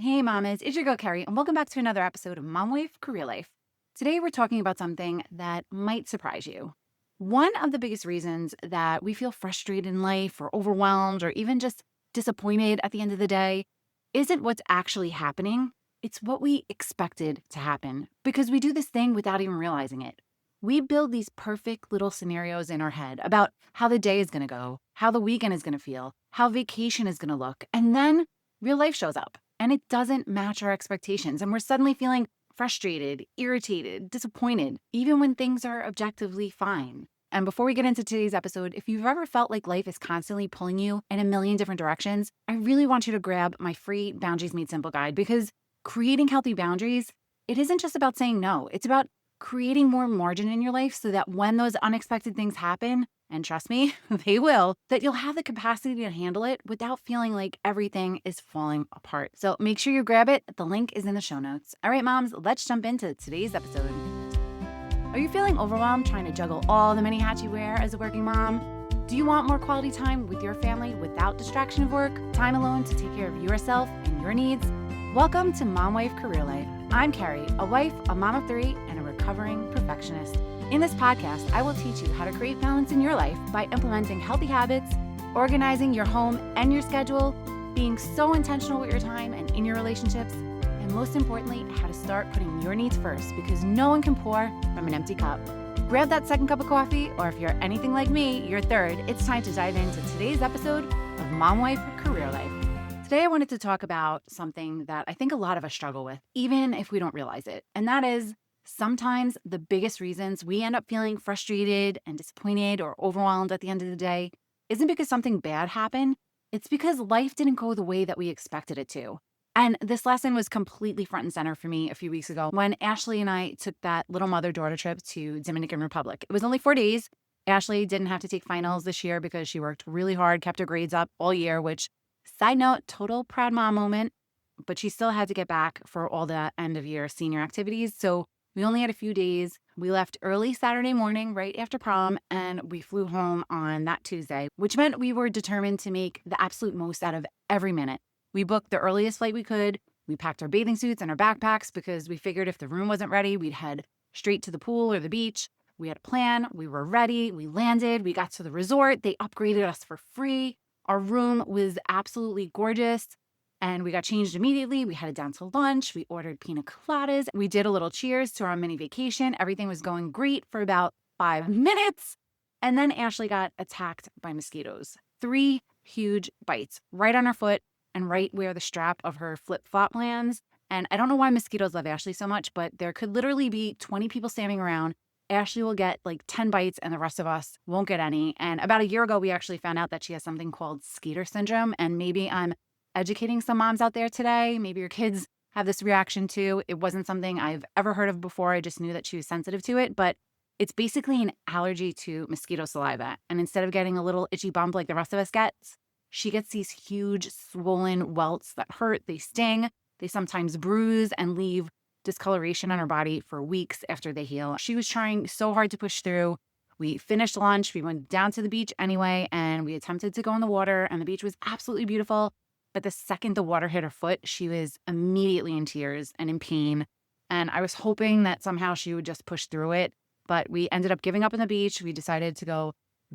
Hey mamas, it's your girl Carrie, and welcome back to another episode of Mom Wife Career Life. Today we're talking about something that might surprise you. One of the biggest reasons that we feel frustrated in life or overwhelmed or even just disappointed at the end of the day isn't what's actually happening. It's what we expected to happen because we do this thing without even realizing it. We build these perfect little scenarios in our head about how the day is going to go, how the weekend is going to feel, how vacation is going to look, and then real life shows up and it doesn't match our expectations. And we're suddenly feeling frustrated, irritated, disappointed, even when things are objectively fine. And before we get into today's episode, if you've ever felt like life is constantly pulling you in a million different directions, I really want you to grab my free Boundaries Made Simple guide because creating healthy boundaries, it isn't just about saying no. It's about creating more margin in your life so that when those unexpected things happen, and trust me, they will, that you'll have the capacity to handle it without feeling like everything is falling apart. So make sure you grab it. The link is in the show notes. All right, moms, let's jump into today's episode. Are you feeling overwhelmed trying to juggle all the many hats you wear as a working mom? Do you want more quality time with your family without distraction of work, time alone to take care of yourself and your needs? Welcome to Mom Wife Career Life. I'm Carrie, a wife, a mom of three, and a recovering perfectionist. In this podcast, I will teach you how to create balance in your life by implementing healthy habits, organizing your home and your schedule, being so intentional with your time and in your relationships, and most importantly, how to start putting your needs first because no one can pour from an empty cup. Grab that second cup of coffee, or if you're anything like me, your third. It's time to dive into today's episode of Mom Wife Career Life. Today, I wanted to talk about something that I think a lot of us struggle with, even if we don't realize it, and that is sometimes the biggest reasons we end up feeling frustrated and disappointed or overwhelmed at the end of the day isn't because something bad happened. It's because life didn't go the way that we expected it to. And this lesson was completely front and center for me a few weeks ago when Ashley and I took that little mother-daughter trip to Dominican Republic. It was only 4 days. Ashley didn't have to take finals this year because she worked really hard, kept her grades up all year, which, side note, total proud mom moment, but she still had to get back for all the end of year senior activities. So we only had a few days. We left early Saturday morning, right after prom, and we flew home on that Tuesday, which meant we were determined to make the absolute most out of every minute. We booked the earliest flight we could. We packed our bathing suits and our backpacks because we figured if the room wasn't ready, we'd head straight to the pool or the beach. We had a plan. We were ready. We landed. We got to the resort. They upgraded us for free. Our room was absolutely gorgeous. And we got changed immediately. We headed down to lunch. We ordered pina coladas. We did a little cheers to our mini vacation. Everything was going great for about 5 minutes. And then Ashley got attacked by mosquitoes. 3 huge bites right on her foot and right where the strap of her flip-flop lands. And I don't know why mosquitoes love Ashley so much, but there could literally be 20 people standing around. Ashley will get like 10 bites and the rest of us won't get any. And about a year ago, we actually found out that she has something called skeeter syndrome. And maybe I'm educating some moms out there today. Maybe your kids have this reaction too. It wasn't something I've ever heard of before. I just knew that she was sensitive to it, but it's basically an allergy to mosquito saliva. And instead of getting a little itchy bump like the rest of us gets, she gets these huge swollen welts that hurt, they sting, they sometimes bruise and leave discoloration on her body for weeks after they heal. She was trying so hard to push through. We finished lunch, we went down to the beach anyway, and we attempted to go in the water, and the beach was absolutely beautiful. But the second the water hit her foot, she was immediately in tears and in pain. And I was hoping that somehow she would just push through it. But we ended up giving up on the beach. We decided to go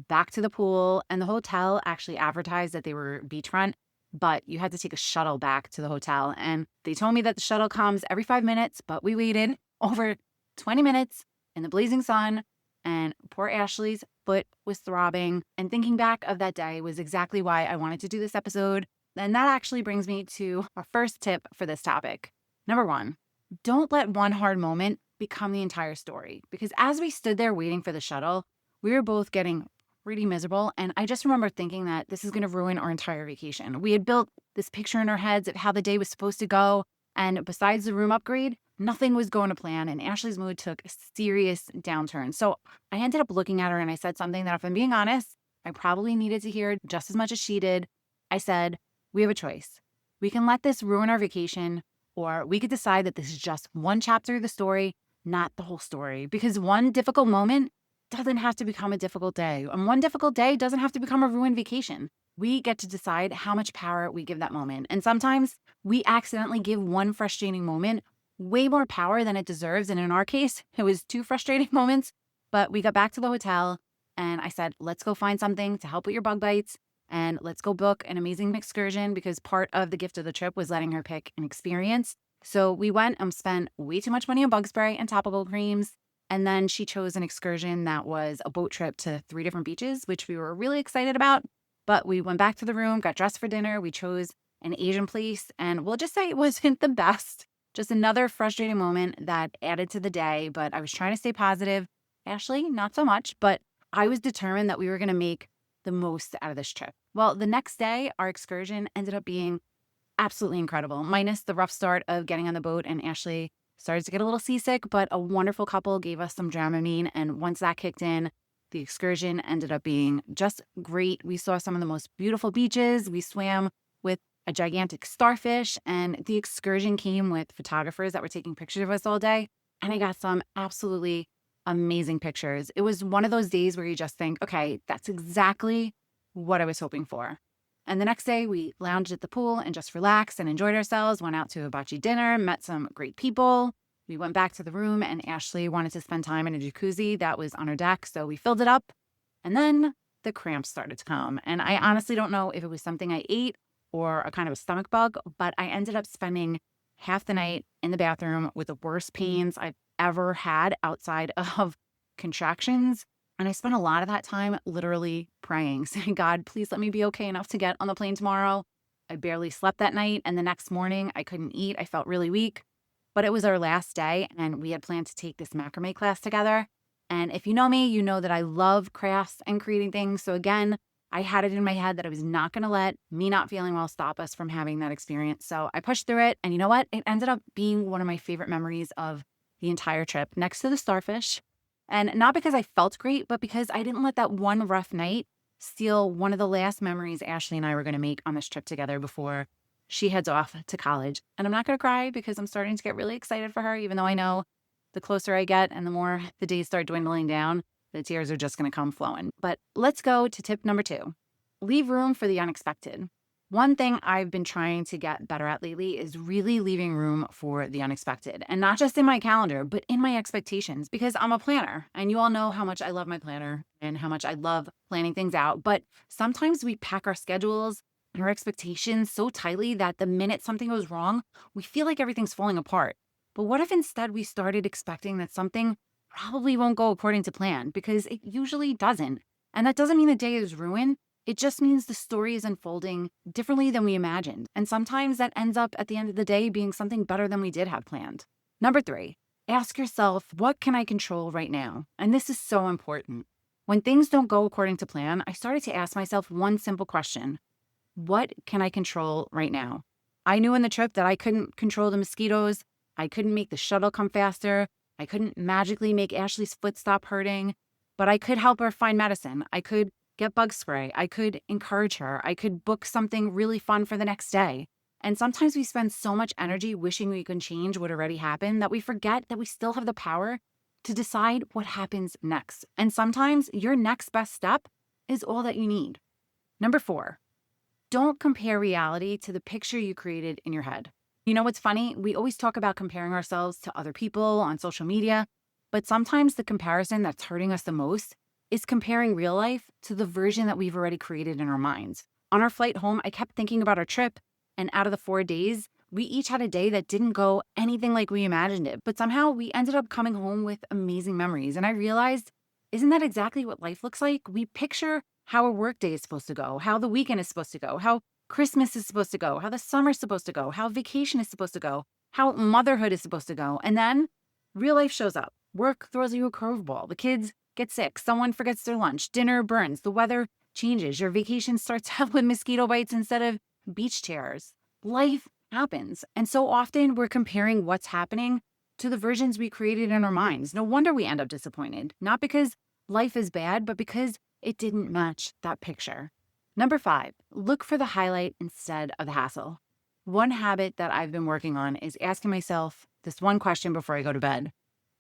back to the pool. And the hotel actually advertised that they were beachfront, but you had to take a shuttle back to the hotel. And they told me that the shuttle comes every 5 minutes, but we waited over 20 minutes in the blazing sun. And poor Ashley's foot was throbbing. And thinking back of that day was exactly why I wanted to do this episode. And that actually brings me to our first tip for this topic. Number 1, don't let one hard moment become the entire story. Because as we stood there waiting for the shuttle, we were both getting pretty miserable. And I just remember thinking that this is going to ruin our entire vacation. We had built this picture in our heads of how the day was supposed to go. And besides the room upgrade, nothing was going to plan. And Ashley's mood took a serious downturn. So I ended up looking at her and I said something that, if I'm being honest, I probably needed to hear just as much as she did. I said, we have a choice. We can let this ruin our vacation, or we could decide that this is just one chapter of the story, not the whole story. Because one difficult moment doesn't have to become a difficult day. And one difficult day doesn't have to become a ruined vacation. We get to decide how much power we give that moment. And sometimes We accidentally give one frustrating moment way more power than it deserves. And in our case, it was two frustrating moments. But we got back to the hotel and I said, let's go find something to help with your bug bites and let's go book an amazing excursion because part of the gift of the trip was letting her pick an experience. So we went and spent way too much money on bug spray and topical creams. And then she chose an excursion that was a boat trip to 3 different beaches, which we were really excited about. But we went back to the room, got dressed for dinner. We chose an Asian place, and we'll just say it wasn't the best. Just another frustrating moment that added to the day, but I was trying to stay positive. Ashley, not so much, but I was determined that we were going to make the most out of this trip. Well, the next day, our excursion ended up being absolutely incredible, minus the rough start of getting on the boat, and Ashley started to get a little seasick, but a wonderful couple gave us some Dramamine, and once that kicked in, the excursion ended up being just great. We saw some of the most beautiful beaches. We swam with a gigantic starfish, and the excursion came with photographers that were taking pictures of us all day. And I got some absolutely amazing pictures. It was one of those days where you just think, okay, that's exactly what I was hoping for. And the next day, we lounged at the pool and just relaxed and enjoyed ourselves, went out to a hibachi dinner, met some great people. We went back to the room, and Ashley wanted to spend time in a jacuzzi that was on her deck, so we filled it up. And then the cramps started to come. And I honestly don't know if it was something I ate or a kind of a stomach bug, but I ended up spending half the night in the bathroom with the worst pains I've ever had outside of contractions. And I spent a lot of that time literally praying, saying, God, please let me be okay enough to get on the plane tomorrow. I barely slept that night. And the next morning, I couldn't eat. I felt really weak. But it was our last day, and we had planned to take this macrame class together. And if you know me, you know that I love crafts and creating things. So again, I had it in my head that I was not going to let me not feeling well stop us from having that experience. So I pushed through it. And you know what? It ended up being one of my favorite memories of the entire trip, next to the starfish. And not because I felt great, but because I didn't let that one rough night steal one of the last memories Ashley and I were going to make on this trip together before she heads off to college. And I'm not going to cry because I'm starting to get really excited for her, even though I know the closer I get and the more the days start dwindling down, the tears are just going to come flowing. But let's go to tip number 2. Leave room for the unexpected. One thing I've been trying to get better at lately is really leaving room for the unexpected. And not just in my calendar, but in my expectations, because I'm a planner. And you all know how much I love my planner and how much I love planning things out. But sometimes we pack our schedules and our expectations so tightly that the minute something goes wrong, we feel like everything's falling apart. But what if instead we started expecting that something probably won't go according to plan, because it usually doesn't. And that doesn't mean the day is ruined. It just means the story is unfolding differently than we imagined. And sometimes that ends up at the end of the day being something better than we did have planned. Number 3, ask yourself, what can I control right now? And this is so important. When things don't go according to plan, I started to ask myself one simple question. What can I control right now? I knew in the trip that I couldn't control the mosquitoes. I couldn't make the shuttle come faster. I couldn't magically make Ashley's foot stop hurting, but I could help her find medicine. I could get bug spray. I could encourage her. I could book something really fun for the next day. And sometimes we spend so much energy wishing we can change what already happened that we forget that we still have the power to decide what happens next. And sometimes your next best step is all that you need. Number 4, don't compare reality to the picture you created in your head. You know what's funny? We always talk about comparing ourselves to other people on social media, but sometimes the comparison that's hurting us the most is comparing real life to the version that we've already created in our minds. On our flight home, I kept thinking about our trip, and out of the 4 days, we each had a day that didn't go anything like we imagined it, but somehow we ended up coming home with amazing memories. And I realized, isn't that exactly what life looks like? We picture how a workday is supposed to go, how the weekend is supposed to go, how Christmas is supposed to go, how the summer's supposed to go, how vacation is supposed to go, how motherhood is supposed to go. And then real life shows up. Work throws you a curveball. The kids get sick. Someone forgets their lunch. Dinner burns. The weather changes. Your vacation starts out with mosquito bites instead of beach chairs. Life happens. And so often we're comparing what's happening to the versions we created in our minds. No wonder we end up disappointed. Not because life is bad, but because it didn't match that picture. Number 5, look for the highlight instead of the hassle. One habit that I've been working on is asking myself this one question before I go to bed.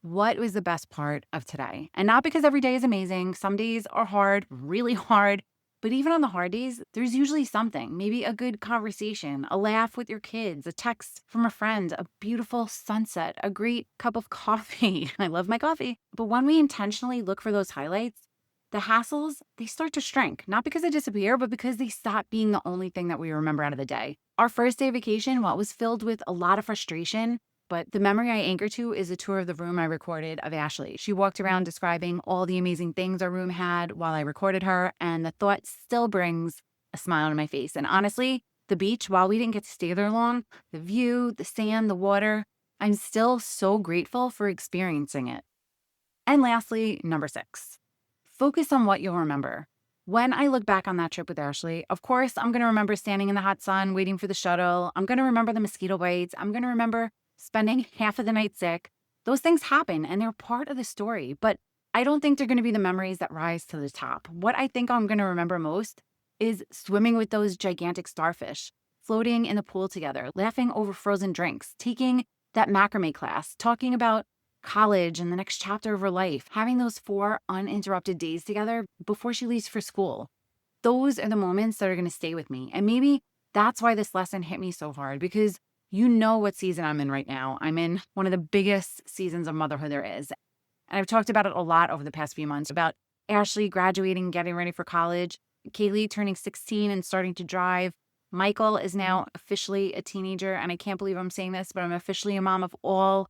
What was the best part of today? And not because every day is amazing. Some days are hard, really hard, But even on the hard days, there's usually something, maybe a good conversation, a laugh with your kids, a text from a friend, a beautiful sunset, a great cup of coffee. I love my coffee. But when we intentionally look for those highlights, the hassles, they start to shrink, not because they disappear, but because they stop being the only thing that we remember out of the day. Our first day of vacation, while it was filled with a lot of frustration, but the memory I anchor to is a tour of the room I recorded of Ashley. She walked around describing all the amazing things our room had while I recorded her, and the thought still brings a smile on my face. And honestly, the beach, while we didn't get to stay there long, the view, the sand, the water, I'm still so grateful for experiencing it. And lastly, number 6, focus on what you'll remember. When I look back on that trip with Ashley, of course, I'm going to remember standing in the hot sun waiting for the shuttle. I'm going to remember the mosquito bites. I'm going to remember spending half of the night sick. Those things happen and they're part of the story, but I don't think they're going to be the memories that rise to the top. What I think I'm going to remember most is swimming with those gigantic starfish, floating in the pool together, laughing over frozen drinks, taking that macrame class, talking about college and the next chapter of her life, having those 4 uninterrupted days together before she leaves for school. Those are the moments that are going to stay with me. And maybe that's why this lesson hit me so hard, because you know what season I'm in right now. I'm in one of the biggest seasons of motherhood there is. And I've talked about it a lot over the past few months, about Ashley graduating, getting ready for college, Kaylee turning 16 and starting to drive. Michael is now officially a teenager, and I can't believe I'm saying this, but I'm officially a mom of all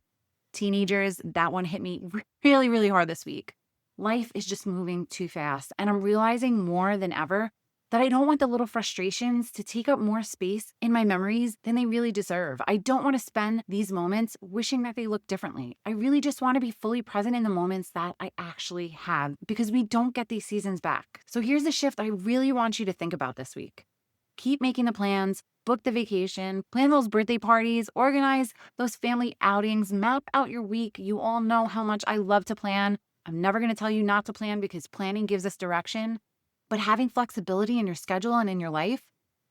teenagers. That one hit me really, really hard this week. Life is just moving too fast, and I'm realizing more than ever that I don't want the little frustrations to take up more space in my memories than they really deserve. I don't want to spend these moments wishing that they look differently. I really just want to be fully present in the moments that I actually have, because we don't get these seasons back. So here's the shift I really want you to think about this week. Keep making the plans, book the vacation, plan those birthday parties, organize those family outings, map out your week. You all know how much I love to plan. I'm never going to tell you not to plan, because planning gives us direction. But having flexibility in your schedule and in your life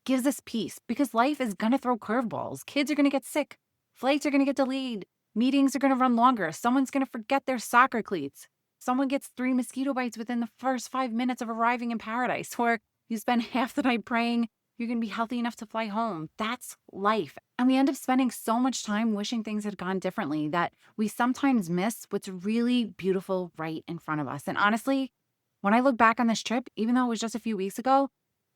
gives us peace, because life is going to throw curveballs. Kids are going to get sick. Flights are going to get delayed. Meetings are going to run longer. Someone's going to forget their soccer cleats. Someone gets 3 mosquito bites within the first 5 minutes of arriving in paradise, or you spend half the night praying you're going to be healthy enough to fly home. That's life. And we end up spending so much time wishing things had gone differently that we sometimes miss what's really beautiful right in front of us. And honestly, when I look back on this trip, even though it was just a few weeks ago,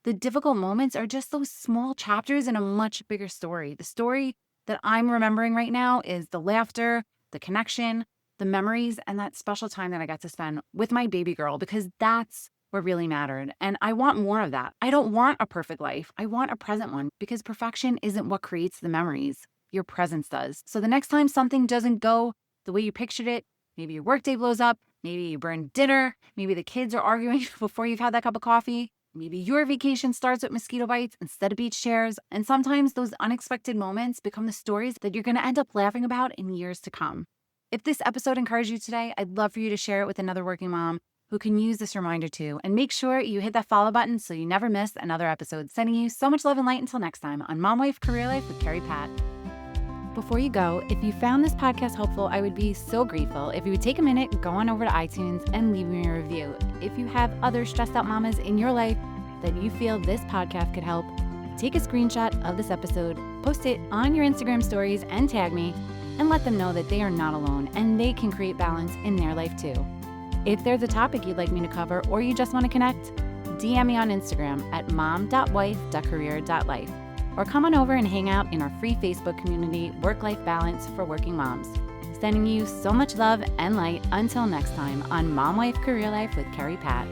the difficult moments are just those small chapters in a much bigger story. The story that I'm remembering right now is the laughter, the connection, the memories, and that special time that I got to spend with my baby girl, because that's what really mattered. And I want more of that. I don't want a perfect life. I want a present one, because perfection isn't what creates the memories. Your presence does. So the next time something doesn't go the way you pictured it, maybe your workday blows up, maybe you burn dinner, maybe the kids are arguing before you've had that cup of coffee, maybe your vacation starts with mosquito bites instead of beach chairs, and sometimes those unexpected moments become the stories that you're going to end up laughing about in years to come. If this episode encouraged you today, I'd love for you to share it with another working mom who can use this reminder too, and make sure you hit that follow button so you never miss another episode. Sending you so much love and light until next time on Mom Wife Career Life with Carrie Pat. Before you go, if you found this podcast helpful, I would be so grateful if you would take a minute, go on over to iTunes and leave me a review. If you have other stressed out mamas in your life that you feel this podcast could help, take a screenshot of this episode, post it on your Instagram stories and tag me, and let them know that they are not alone and they can create balance in their life too. If there's a topic you'd like me to cover, or you just want to connect, DM me on Instagram at mom.wife.career.life. Or come on over and hang out in our free Facebook community, Work-Life Balance for Working Moms. Sending you so much love and light until next time on Mom Wife Career Life with Carrie Pat.